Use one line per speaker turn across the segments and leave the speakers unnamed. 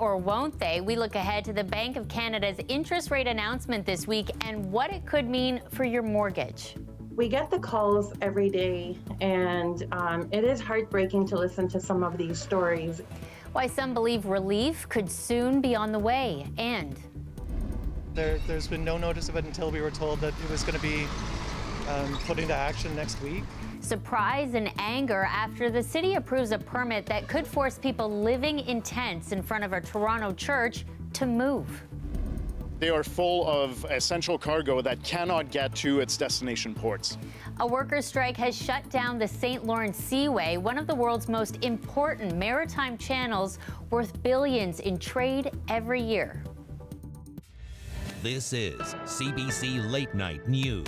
or won't they? We look ahead to the Bank of Canada's interest rate announcement this week and what it could mean for your mortgage.
We get the calls every day, and it is heartbreaking to listen to some of these stories.
Why some believe relief could soon be on the way, and
there's been no notice of it until we were told that it was going to be put into action next week.
Surprise and anger after the city approves a permit that could force people living in tents in front of a Toronto church to move.
They are full of essential cargo that cannot get to its destination ports.
A workers' strike has shut down the St. Lawrence Seaway, one of the world's most important maritime channels, worth billions in trade every year.
This is CBC Late Night News.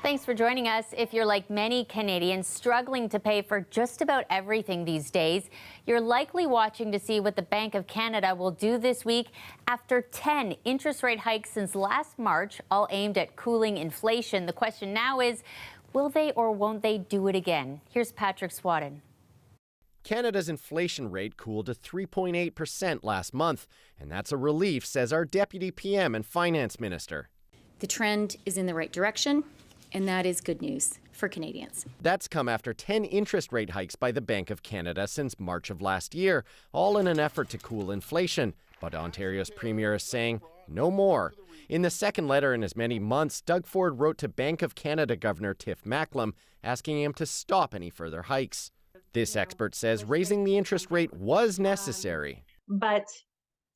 Thanks for joining us. If you're like many Canadians struggling to pay for just about everything these days, you're likely watching to see what the Bank of Canada will do this week after 10 interest rate hikes since last March, all aimed at cooling inflation. The question now is, will they or won't they do it again? Here's Patrick Swadden.
Canada's inflation rate cooled to 3.8% last month, and that's a relief, says our Deputy PM and Finance Minister.
The trend is in the right direction, and that is good news for Canadians.
That's come after 10 interest rate hikes by the Bank of Canada since March of last year, all in an effort to cool inflation. But Ontario's Premier is saying no more. In the second letter in as many months, Doug Ford wrote to Bank of Canada Governor Tiff Macklem asking him to stop any further hikes. This expert says raising the interest rate was necessary.
But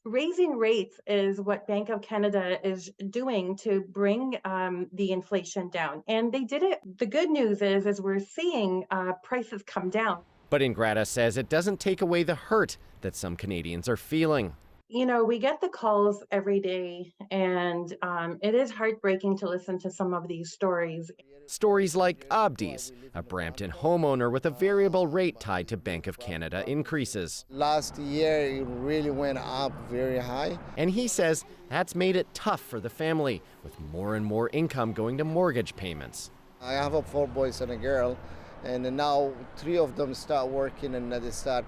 raising rates is what Bank of Canada is doing to bring the inflation down. And they did it. The good news is we're seeing prices come down.
But Ingrata says it doesn't take away the hurt that some Canadians are feeling.
You know, we get the calls every day, and it is heartbreaking to listen to some of these stories.
Stories like Abdi's, a Brampton homeowner with a variable rate tied to Bank of Canada increases.
Last year, it really went up very high.
And he says that's made it tough for the family, with more and more income going to mortgage payments.
I have 4 boys and a girl, and now 3 of them start working and they start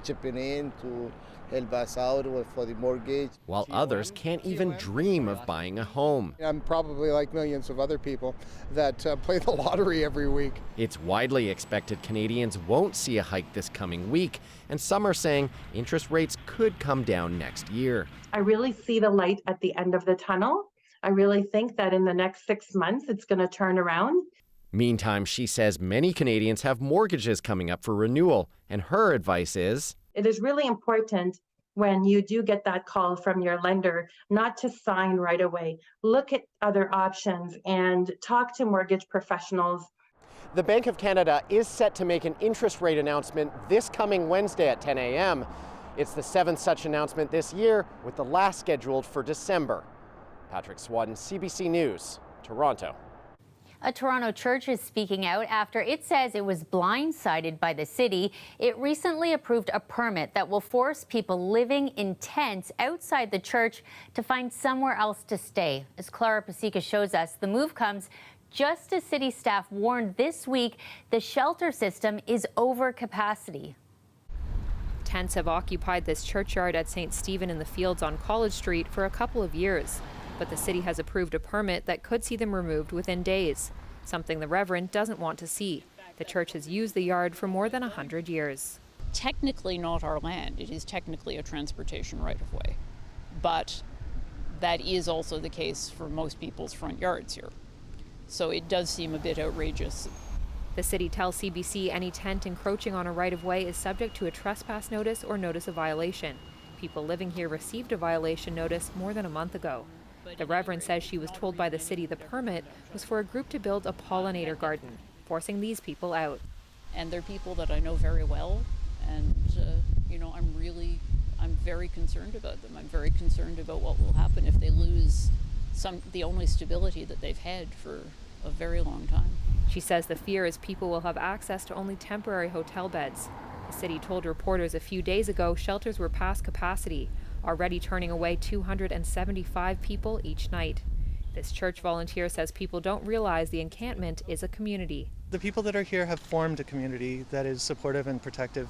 chipping in to help us out for the mortgage.
While others can't even dream of buying a home.
I'm probably like millions of other people that play the lottery every week.
It's widely expected Canadians won't see a hike this coming week, and some are saying interest rates could come down next year.
I really see the light at the end of the tunnel. I really think that in the next 6 months, it's going to turn around.
Meantime, she says many Canadians have mortgages coming up for renewal, and her advice is,
it is really important when you do get that call from your lender not to sign right away. Look at other options and talk to mortgage professionals.
The Bank of Canada is set to make an interest rate announcement this coming Wednesday at 10 a.m. It's the 7th such announcement this year, with the last scheduled for December. Patrick Swadden, CBC News, Toronto.
A Toronto church is speaking out after it says it was blindsided by the city. It recently approved a permit that will force people living in tents outside the church to find somewhere else to stay. As Clara Pasica shows us, the move comes just as city staff warned this week the shelter system is over capacity.
Tents have occupied this churchyard at St. Stephen in the Fields on College Street for a couple of years. But the city has approved a permit that could see them removed within days, something the Reverend doesn't want to see. The church has used the yard for more than 100 years.
Technically not our land. It is technically a transportation right-of-way. But that is also the case for most people's front yards here. So it does seem a bit outrageous.
The city tells CBC any tent encroaching on a right-of-way is subject to a trespass notice or notice of violation. People living here received a violation notice more than a month ago. The Reverend says she was told by the city the permit was for a group to build a pollinator garden, forcing these people out.
And they're people that I know very well, and I'm very concerned about them. I'm very concerned about what will happen if they lose the only stability that they've had for a very long time.
She says the fear is people will have access to only temporary hotel beds. The city told reporters a few days ago shelters were past capacity, already turning away 275 people each night. This church volunteer says people don't realize the encampment is a community.
The people that are here have formed a community that is supportive and protective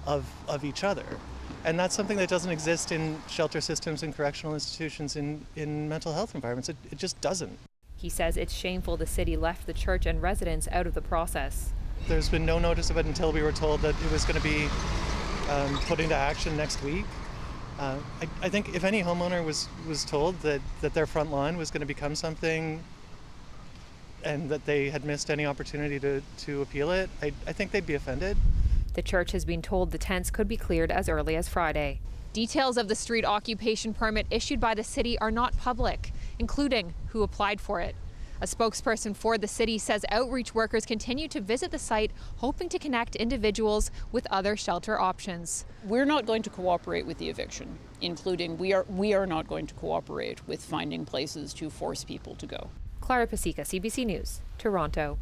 of each other. And that's something that doesn't exist in shelter systems and correctional institutions in mental health environments. It just doesn't.
He says it's shameful the city left the church and residents out of the process.
There's been no notice of it until we were told that it was going to be put into action next week. I think if any homeowner was told that their front lawn was going to become something and that they had missed any opportunity to appeal it, I think they'd be offended.
The church has been told the tents could be cleared as early as Friday. Details of the street occupation permit issued by the city are not public, including who applied for it. A spokesperson for the city says outreach workers continue to visit the site, hoping to connect individuals with other shelter options.
We're not going to cooperate with the eviction, including we are not going to cooperate with finding places to force people to go.
Clara Pasica, CBC News, Toronto.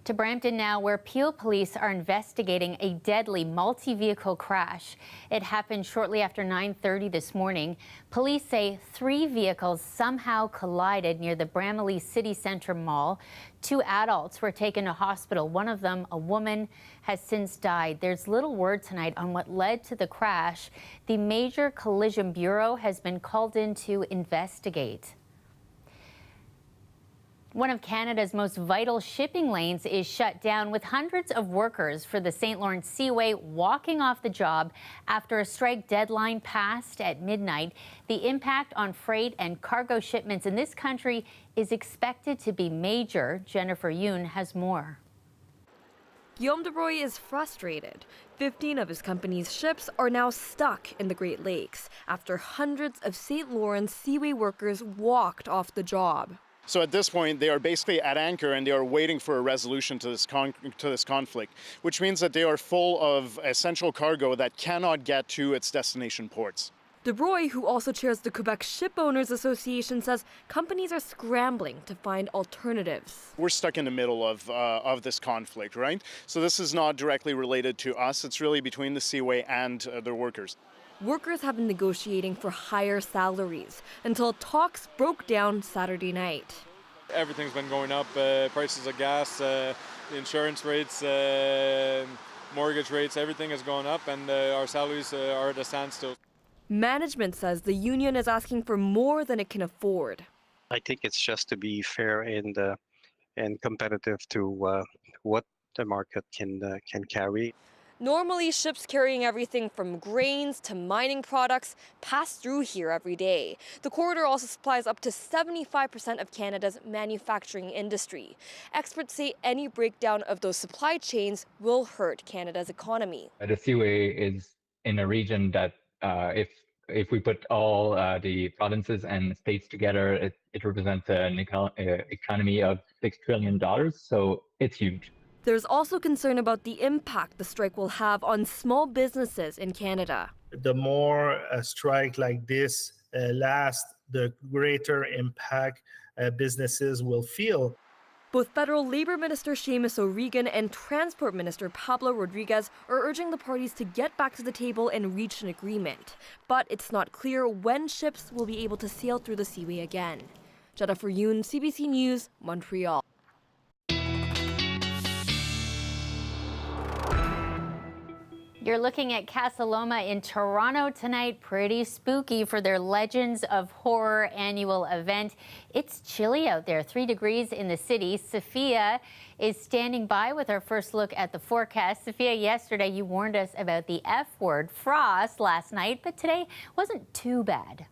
To Brampton now, where Peel police are investigating a deadly multi-vehicle crash. It happened shortly after 9:30 this morning. Police say 3 vehicles somehow collided near the Bramalea City Centre Mall. 2 adults were taken to hospital. One of them, a woman, has since died. There's little word tonight on what led to the crash. The Major Collision Bureau has been called in to investigate. One of Canada's most vital shipping lanes is shut down, with hundreds of workers for the St. Lawrence Seaway walking off the job after a strike deadline passed at midnight. The impact on freight and cargo shipments in this country is expected to be major. Jennifer Yoon has more.
Guillaume DeBroy is frustrated. 15 of his company's ships are now stuck in the Great Lakes after hundreds of St. Lawrence Seaway workers walked off the job.
So at this point, they are basically at anchor and they are waiting for a resolution to this conflict, which means that they are full of essential cargo that cannot get to its destination ports.
DeBroy, who also chairs the Quebec Shipowners Association, says companies are scrambling to find alternatives.
We're stuck in the middle of this conflict, right? So this is not directly related to us. It's really between the Seaway and their workers.
Workers have been negotiating for higher salaries until talks broke down Saturday night.
Everything's been going up, prices of gas, insurance rates, mortgage rates, everything is going up, and our salaries are at a standstill.
Management says the union is asking for more than it can afford.
I think it's just to be fair and competitive to what the market can carry.
Normally, ships carrying everything from grains to mining products pass through here every day. The corridor also supplies up to 75% of Canada's manufacturing industry. Experts say any breakdown of those supply chains will hurt Canada's economy.
The Seaway is in a region that if we put all the provinces and states together, it represents an economy of $6 trillion, so it's huge.
There's also concern about the impact the strike will have on small businesses in Canada.
The more a strike like this lasts, the greater impact businesses will feel.
Both Federal Labour Minister Seamus O'Regan and Transport Minister Pablo Rodriguez are urging the parties to get back to the table and reach an agreement. But it's not clear when ships will be able to sail through the Seaway again. Jennifer Yoon, CBC News, Montreal.
You're looking at Casa Loma in Toronto tonight. Pretty spooky for their Legends of Horror annual event. It's chilly out there, 3 degrees in the city. Sophia is standing by with our first look at the forecast. Sophia, yesterday you warned us about the F word, frost, last night, but today wasn't too bad.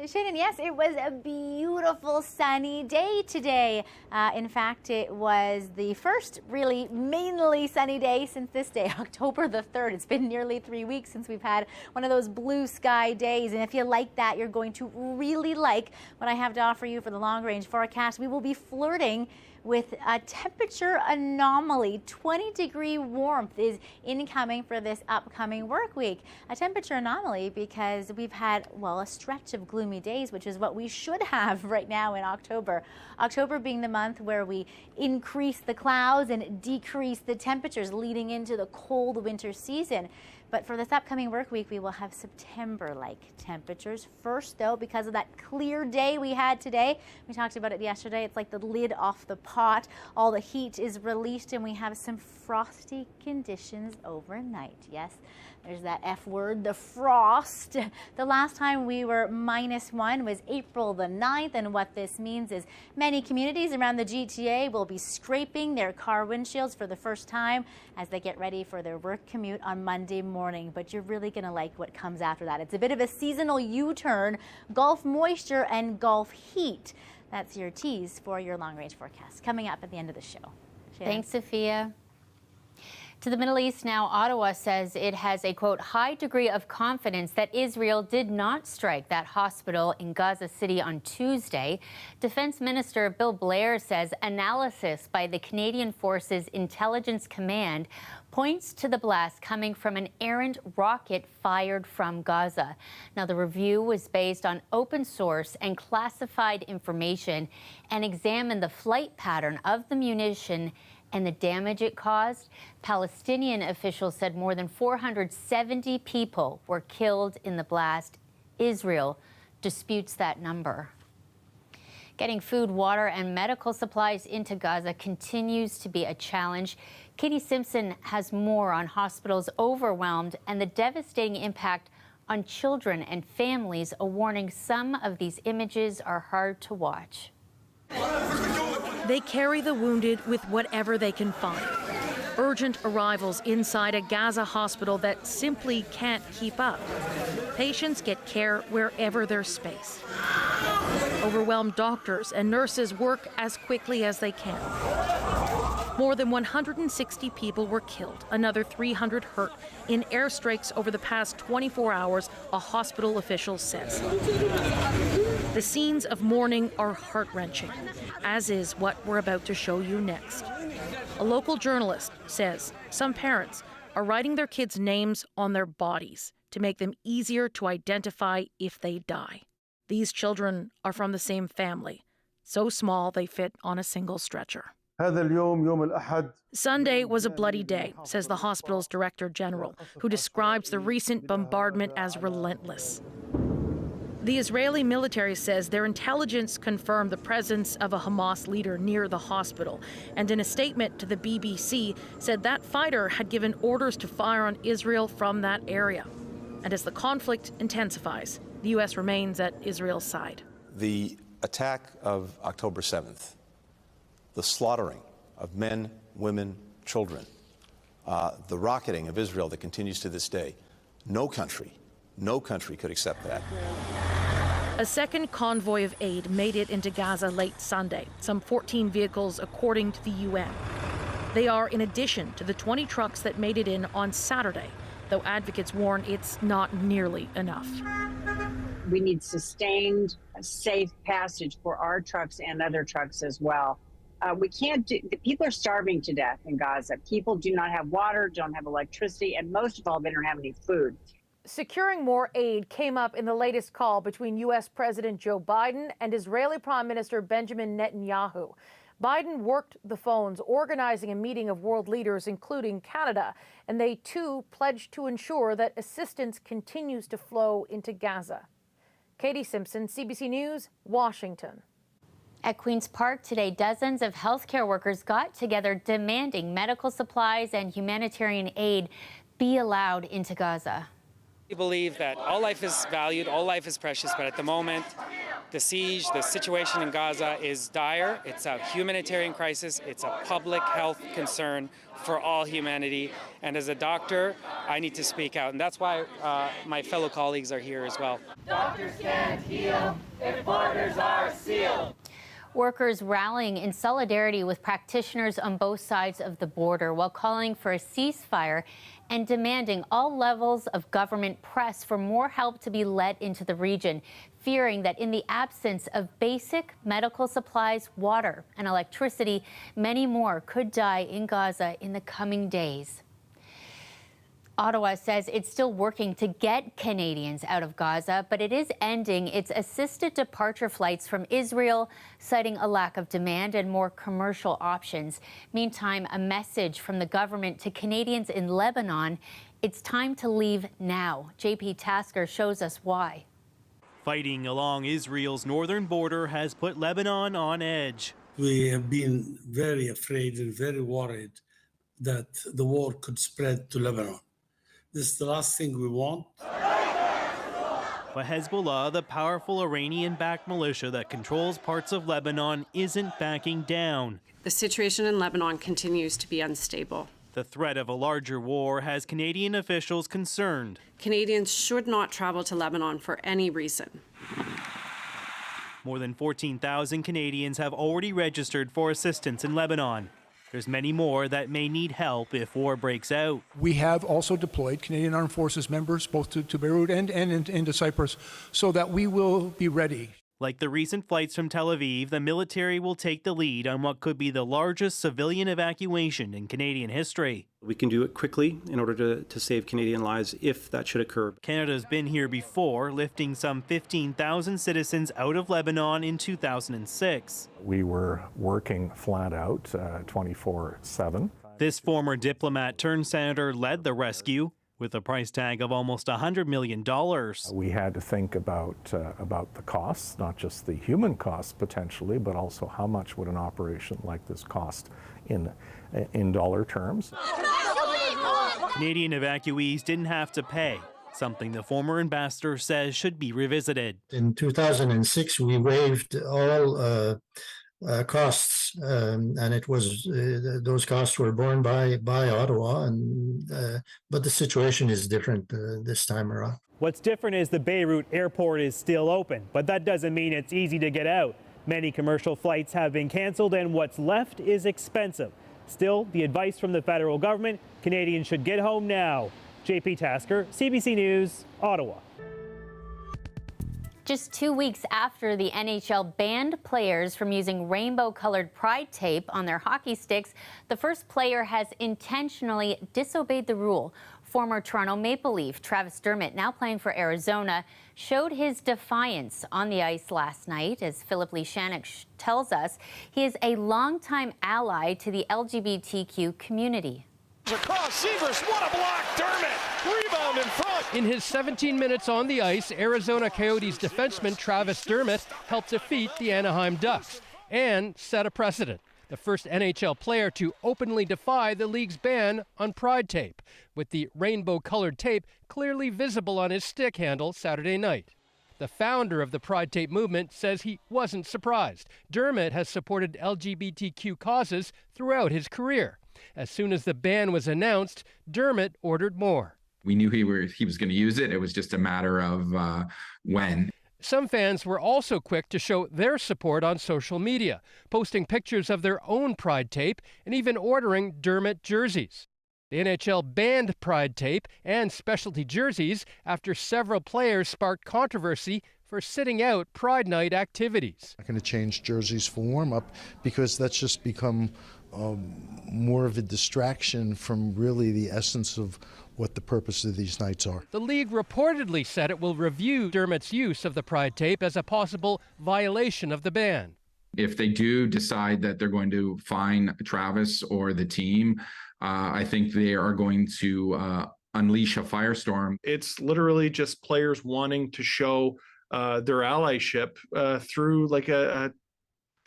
Shannon, yes, it was a beautiful sunny day today. In fact, it was the first really mainly sunny day since this day, October the 3rd. It's been nearly 3 weeks since we've had one of those blue sky days. And if you like that, you're going to really like what I have to offer you for the long range forecast. We will be flirting with a temperature anomaly. 20-degree warmth is incoming for this upcoming work week. A temperature anomaly because we've had, well, a stretch of gloomy days, which is what we should have right now in October. October being the month where we increase the clouds and decrease the temperatures leading into the cold winter season. But for this upcoming work week, we will have September-like temperatures. First, though, because of that clear day we had today, we talked about it yesterday, it's like the lid off the pot. All the heat is released and we have some frosty conditions overnight. Yes, there's that F word, the frost. The last time we were -1 was April the 9th, and what this means is many communities around the GTA will be scraping their car windshields for the first time as they get ready for their work commute on Monday morning. But you're really going to like what comes after that. It's a bit of a seasonal U-turn, Gulf moisture and Gulf heat. That's your tease for your long-range forecast coming up at the end of the show. Shannon.
Thanks, Sophia. To the Middle East now, Ottawa says it has a, quote, high degree of confidence that Israel did not strike that hospital in Gaza City on Tuesday. Defense Minister Bill Blair says analysis by the Canadian Forces Intelligence Command points to the blast coming from an errant rocket fired from Gaza. Now, the review was based on open source and classified information and examined the flight pattern of the munition and the damage it caused. Palestinian officials said more than 470 people were killed in the blast. Israel disputes that number. Getting food, water, and medical supplies into Gaza continues to be a challenge. Katie Simpson has more on hospitals overwhelmed and the devastating impact on children and families, a warning some of these images are hard to watch.
They carry the wounded with whatever they can find. Urgent arrivals inside a Gaza hospital that simply can't keep up. Patients get care wherever there's space. Overwhelmed doctors and nurses work as quickly as they can. More than 160 people were killed, another 300 hurt in airstrikes over the past 24 hours, a hospital official says. The scenes of mourning are heart-wrenching, as is what we're about to show you next. A local journalist says some parents are writing their kids' names on their bodies to make them easier to identify if they die. These children are from the same family, so small they fit on a single stretcher. Sunday was a bloody day, says the hospital's director general, who describes the recent bombardment as relentless. The Israeli military says their intelligence confirmed the presence of a Hamas leader near the hospital, and in a statement to the BBC said that fighter had given orders to fire on Israel from that area. And as the conflict intensifies, the U.S. remains at Israel's side.
The attack of October 7th, the slaughtering of men, women, children, the rocketing of Israel that continues to this day, no country could accept that.
A second convoy of aid made it into Gaza late Sunday, some 14 vehicles according to the UN. They are in addition to the 20 trucks that made it in on Saturday, though advocates warn it's not nearly enough.
We need sustained, safe passage for our trucks and other trucks as well. People are starving to death in Gaza. People do not have water, don't have electricity, and most of all, they don't have any food.
Securing more aid came up in the latest call between U.S. President Joe Biden and Israeli Prime Minister Benjamin Netanyahu. Biden worked the phones, organizing a meeting of world leaders, including Canada, and they too pledged to ensure that assistance continues to flow into Gaza. Katie Simpson, CBC News, Washington.
At Queen's Park today, dozens of healthcare workers got together demanding medical supplies and humanitarian aid be allowed into Gaza.
We believe that all life is valued, all life is precious, but at the moment, the siege, the situation in Gaza is dire. It's a humanitarian crisis. It's a public health concern for all humanity. And as a doctor, I need to speak out. And that's why my fellow colleagues are here as well.
Doctors can't heal if borders are sealed.
Workers rallying in solidarity with practitioners on both sides of the border while calling for a ceasefire and demanding all levels of government press for more help to be let into the region, fearing that in the absence of basic medical supplies, water, and electricity, many more could die in Gaza in the coming days. Ottawa says it's still working to get Canadians out of Gaza, but it is ending its assisted departure flights from Israel, citing a lack of demand and more commercial options. Meantime, a message from the government to Canadians in Lebanon: it's time to leave now. JP Tasker shows us why.
Fighting along Israel's northern border has put Lebanon on edge.
We have been very afraid and very worried that the war could spread to Lebanon. This is the last thing we want.
But Hezbollah, the powerful Iranian-backed militia that controls parts of Lebanon, isn't backing down.
The situation in Lebanon continues to be unstable.
The threat of a larger war has Canadian officials concerned.
Canadians should not travel to Lebanon for any reason.
More than 14,000 Canadians have already registered for assistance in Lebanon. There's many more that may need help if war breaks out.
We have also deployed Canadian Armed Forces members both to Beirut and into Cyprus so that we will be ready.
Like the recent flights from Tel Aviv, the military will take the lead on what could be the largest civilian evacuation in Canadian history.
We can do it quickly in order to save Canadian lives if that should occur.
Canada's been here before, lifting some 15,000 citizens out of Lebanon in 2006.
We were working flat out 24/7.
This former diplomat turned senator led the rescue, with a price tag of almost $100 million.
We had to think about the costs, not just the human costs potentially, but also how much would an operation like this cost in dollar terms.
Canadian evacuees didn't have to pay, something the former ambassador says should be revisited.
In 2006, we waived all costs, and it was those costs were borne by Ottawa, but the situation is different this time around.
What's different is the Beirut airport is still open, but that doesn't mean it's easy to get out. Many commercial flights have been canceled, and what's left is expensive. Still, the advice from the federal government, Canadians should get home now. JP Tasker, CBC News, Ottawa.
Just 2 weeks after the NHL banned players from using rainbow-colored pride tape on their hockey sticks, the first player has intentionally disobeyed the rule. Former Toronto Maple Leaf Travis Dermott, now playing for Arizona, showed his defiance on the ice last night. As Philip Lishanek tells us, he is a longtime ally to the LGBTQ community.
Across Sievers, what a block, Dermott, rebound in front.
In his 17 minutes on the ice, Arizona Coyotes defenseman Travis Dermott helped defeat the Anaheim Ducks and set a precedent. The first NHL player to openly defy the league's ban on pride tape, with the rainbow-colored tape clearly visible on his stick handle Saturday night. The founder of the pride tape movement says he wasn't surprised. Dermott has supported LGBTQ causes throughout his career. As soon as the ban was announced, Dermott ordered more.
We knew he was going to use it. It was just a matter of when.
Some fans were also quick to show their support on social media, posting pictures of their own pride tape and even ordering Dermott jerseys. The NHL banned pride tape and specialty jerseys after several players sparked controversy for sitting out Pride Night activities.
I'm going to change jerseys for warm-up because that's just become more of a distraction from really the essence of what the purpose of these nights are.
The league reportedly said it will review Dermott's use of the pride tape as a possible violation of the ban.
If they do decide that they're going to fine Travis or the team, I think they are going to unleash a firestorm.
It's literally just players wanting to show their allyship through like a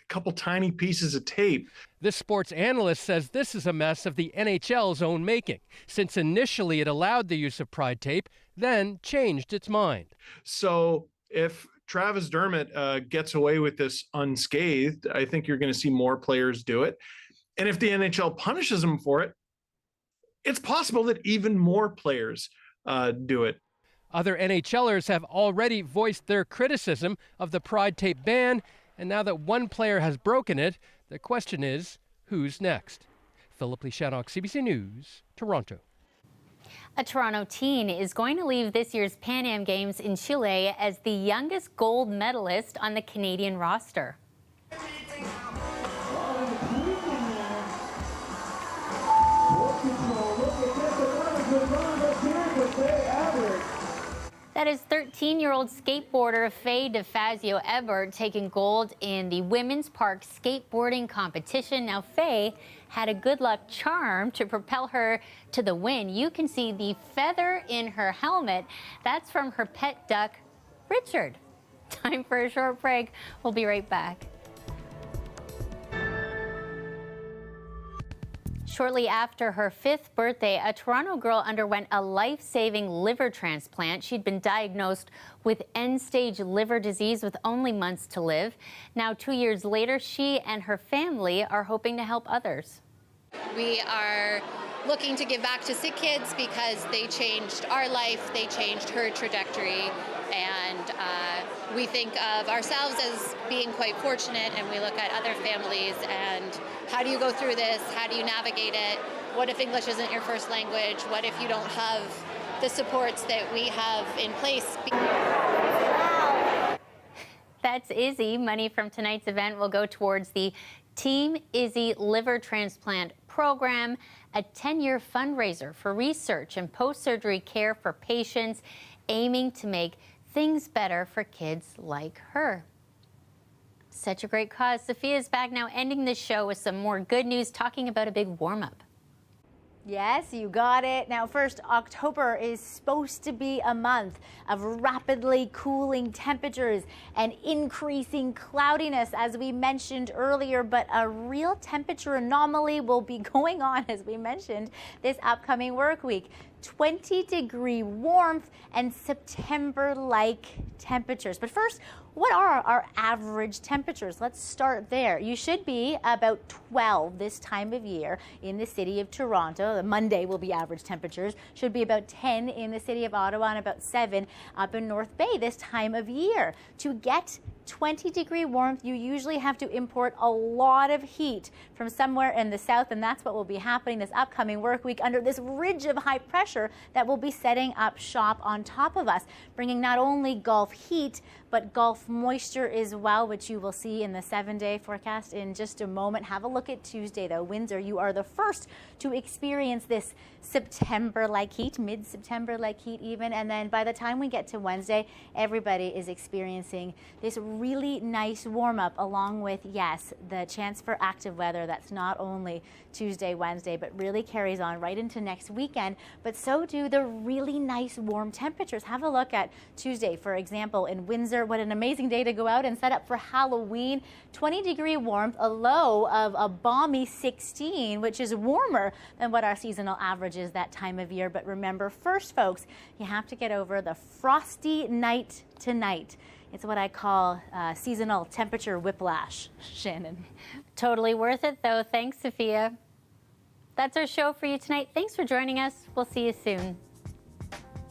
couple tiny pieces of tape.
This sports analyst says this is a mess of the NHL's own making, since initially it allowed the use of pride tape, then changed its mind.
So if Travis Dermott gets away with this unscathed, I think you're going to see more players do it. And if the NHL punishes him for it, it's possible that even more players do it.
Other NHLers have already voiced their criticism of the pride tape ban, and now that one player has broken it, the question is, who's next? Philip Lishanek, CBC News, Toronto.
A Toronto teen is going to leave this year's Pan Am Games in Chile as the youngest gold medalist on the Canadian roster. That is 13-year-old skateboarder Faye DeFazio-Ebert taking gold in the women's park skateboarding competition. Now, Faye had a good luck charm to propel her to the win. You can see the feather in her helmet. That's from her pet duck, Richard. Time for a short break. We'll be right back. Shortly after her 5th birthday, a Toronto girl underwent a life-saving liver transplant. She'd been diagnosed with end-stage liver disease with only months to live. Now, 2 years later, she and her family are hoping to help others.
We are looking to give back to sick kids because they changed our life, they changed her trajectory, and we think of ourselves as being quite fortunate, and we look at other families and how do you go through this? How do you navigate it? What if English isn't your first language? What if you don't have the supports that we have in place?
That's Izzy. Money from tonight's event will go towards the Team Izzy Liver Transplant Program, a 10-year fundraiser for research and post-surgery care for patients, aiming to make things better for kids like her. Such a great cause. Sophia's back now, ending the show with some more good news, talking about a big warm-up.
Yes, you got it. Now, first, October is supposed to be a month of rapidly cooling temperatures and increasing cloudiness, as we mentioned earlier, but a real temperature anomaly will be going on, as we mentioned, this upcoming work week. 20-degree warmth and September-like temperatures. But first, what are our average temperatures? Let's start there. You should be about 12 this time of year in the city of Toronto. Monday will be average temperatures. Should be about 10 in the city of Ottawa and about 7 up in North Bay this time of year. To get 20-degree warmth, you usually have to import a lot of heat from somewhere in the south, and that's what will be happening this upcoming work week under this ridge of high pressure that will be setting up shop on top of us, bringing not only Gulf heat, but Gulf moisture as well, which you will see in the 7-day forecast in just a moment. Have a look at Tuesday, though. Windsor, you are the first to experience this September-like heat, mid-September-like heat even, and then by the time we get to Wednesday, everybody is experiencing this really nice warm-up, along with, yes, the chance for active weather. That's not only Tuesday, Wednesday, but really carries on right into next weekend, but so do the really nice warm temperatures. Have a look at Tuesday, for example, in Windsor. What an amazing day to go out and set up for Halloween. 20-degree warmth, a low of a balmy 16, which is warmer than what our seasonal average is that time of year. But remember, first, folks, you have to get over the frosty night tonight. It's what I call seasonal temperature whiplash, Shannon.
Totally worth it, though. Thanks, Sophia. That's our show for you tonight. Thanks for joining us. We'll see you soon.